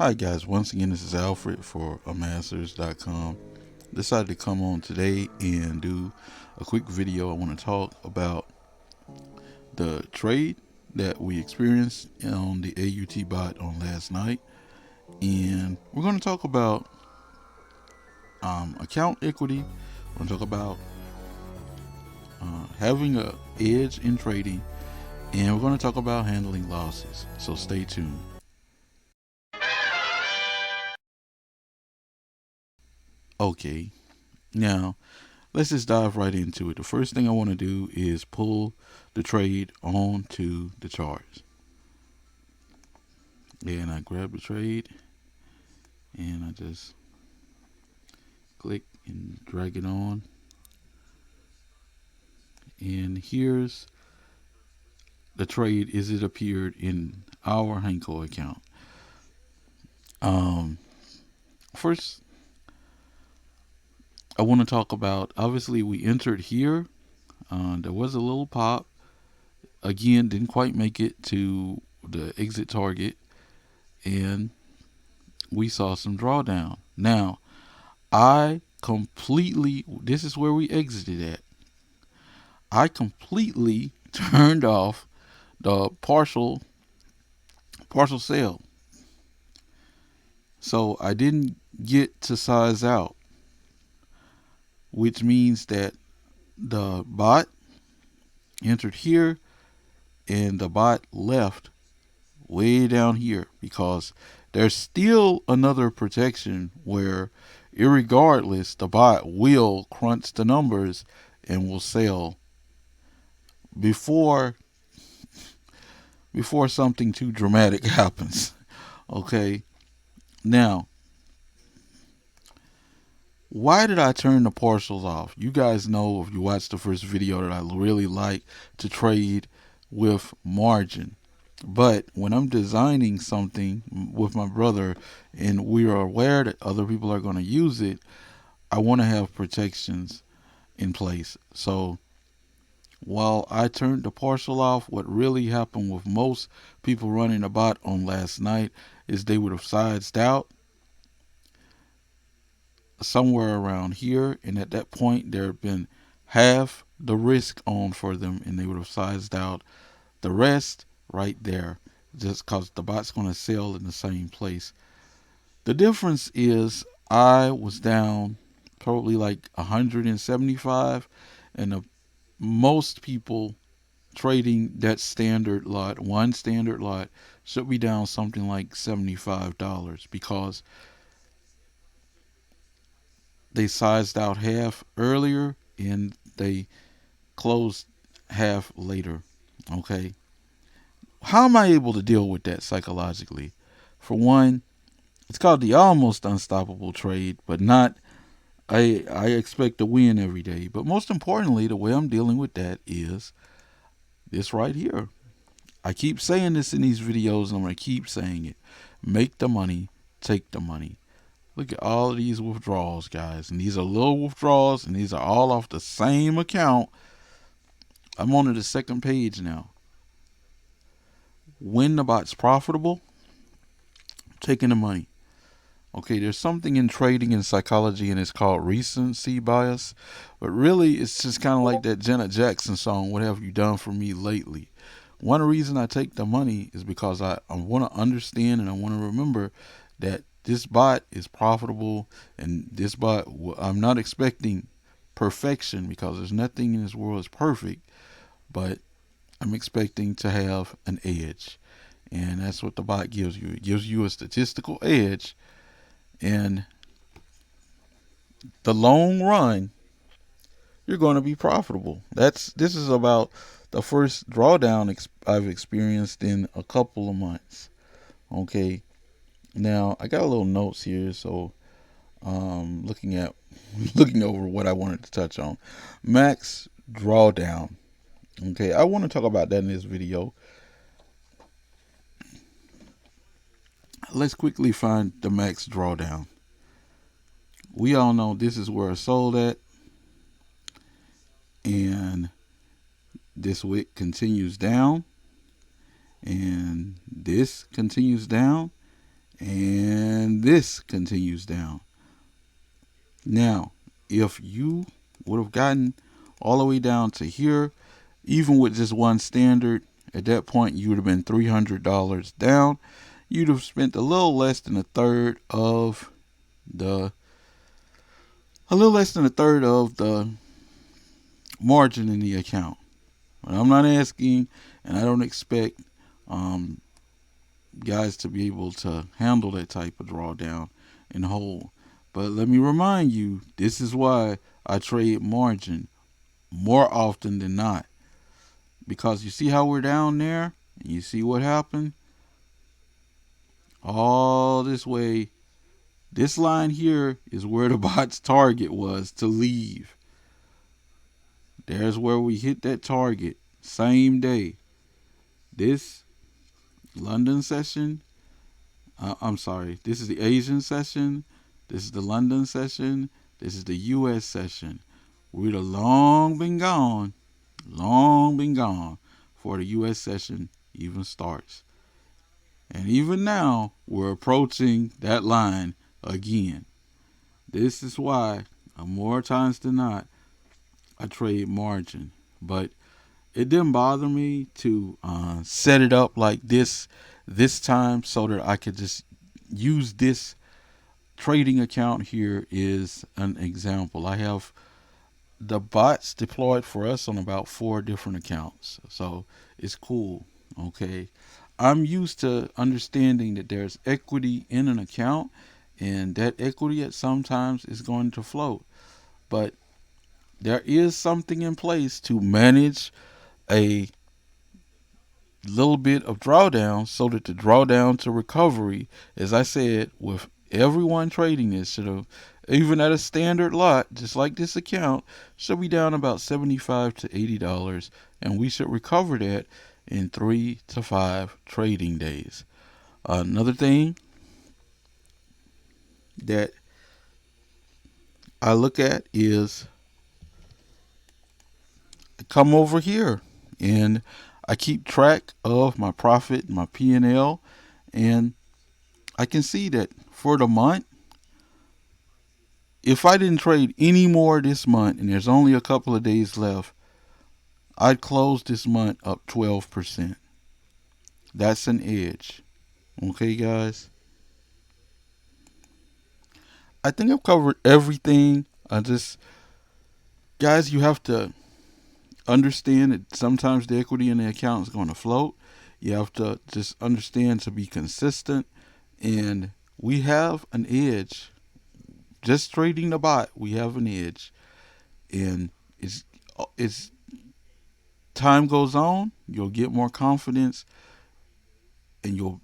Hi guys, once again this is Alfred for Amassers.com. Decided to come on today and do a quick video. I want to talk about the trade that we experienced on the AUT bot on last night, and we're going to talk about account equity. We're going to talk about having an edge in trading, and we're going to talk about handling losses. So stay tuned. Okay, now let's just dive right into it. The first thing I want to do is pull the trade onto the charts. And I grab the trade and I just click and drag it on. And here's the trade as it appeared in our Hanko account. First, I want to talk about, obviously we entered here. There was a little pop. Again, didn't quite make it to the exit target, and we saw some drawdown. Now, this is where we exited at. I completely turned off the partial sale. So I didn't get to size out, which means that the bot entered here and the bot left way down here, because there's still another protection where irregardless the bot will crunch the numbers and will sell before something too dramatic happens. Okay, now why did I turn the partials off? You guys know, if you watched the first video, that I really like to trade with margin. But when I'm designing something with my brother and we are aware that other people are going to use it, I want to have protections in place. So while I turned the partial off, what really happened with most people running a bot on last night is they would have sized out somewhere around here, and at that point there had been half the risk on for them, and they would have sized out the rest right there, just because the bot's going to sell in the same place. The difference is I was down probably like 175, and most people trading that standard lot, one standard lot, should be down something like $75, because they sized out half earlier and they closed half later. Okay, how am I able to deal with that psychologically? For one, it's called the almost unstoppable trade, but not I expect to win every day. But most importantly, the way I'm dealing with that is this right here. I keep saying this in these videos, and I'm going to keep saying it. Make the money, take the money. Look at all of these withdrawals, guys. And these are little withdrawals, and these are all off the same account. I'm on to the second page now. When the bot's profitable, taking the money. Okay, there's something in trading and psychology, and it's called recency bias. But really, it's just kind of like that Janet Jackson song, "What Have You Done For Me Lately?" One reason I take the money is because I want to understand and I want to remember that this bot is profitable, and this bot, I'm not expecting perfection, because there's nothing in this world is perfect, but I'm expecting to have an edge. And that's what the bot gives you. It gives you a statistical edge. In the long run, you're going to be profitable. This is about the first drawdown I've experienced in a couple of months. Okay, now I got a little notes here, so looking over what I wanted to touch on. Max drawdown. Okay, I want to talk about that in this video. Let's quickly find the max drawdown. We all know this is where I sold at, and this wick continues down, and this continues down, and this continues down. Now, if you would have gotten all the way down to here, even with just one standard, at that point you would have been $300 down. You'd have spent the a little less than a third of the margin in the account. But I'm not asking, and I don't expect um, guys to be able to handle that type of drawdown and hold. But let me remind you, this is why I trade margin more often than not. Because you see how we're down there? And you see what happened? All this way. This line here is where the bot's target was to leave. There's where we hit that target. Same day. This London session, I'm sorry, this is the Asian session. This is the London session. This is the US session. We'd have long been gone before the US session even starts. And even now, we're approaching that line again. This is why, more times than not, I trade margin. But it didn't bother me to set it up like this time so that I could just use this trading account here is an example. I have the bots deployed for us on about 4 different accounts. So it's cool. Okay. I'm used to understanding that there's equity in an account and that equity at sometimes is going to float. But there is something in place to manage a little bit of drawdown so that the drawdown to recovery, as I said, with everyone trading this, should have, even at a standard lot, just like this account, should be down about $75 to $80, and we should recover that in 3 to 5 trading days. Another thing that I look at is I come over here and I keep track of my profit, my P&L, and I can see that for the month, if I didn't trade any more this month and there's only a couple of days left, I'd close this month up 12%. That's an edge. Okay, guys? I think I've covered everything. Guys, you have to understand that sometimes the equity in the account is going to float. You have to just understand to be consistent. And we have an edge. Just trading the bot, we have an edge. And it's time goes on, you'll get more confidence and you'll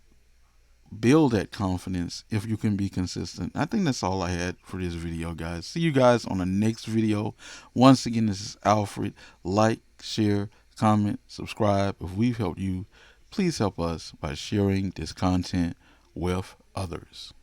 build that confidence if you can be consistent. I think that's all I had for this video, guys. See you guys on the next video. Once again, this is Alfred. Like, share, comment, subscribe. If we've helped you, please help us by sharing this content with others.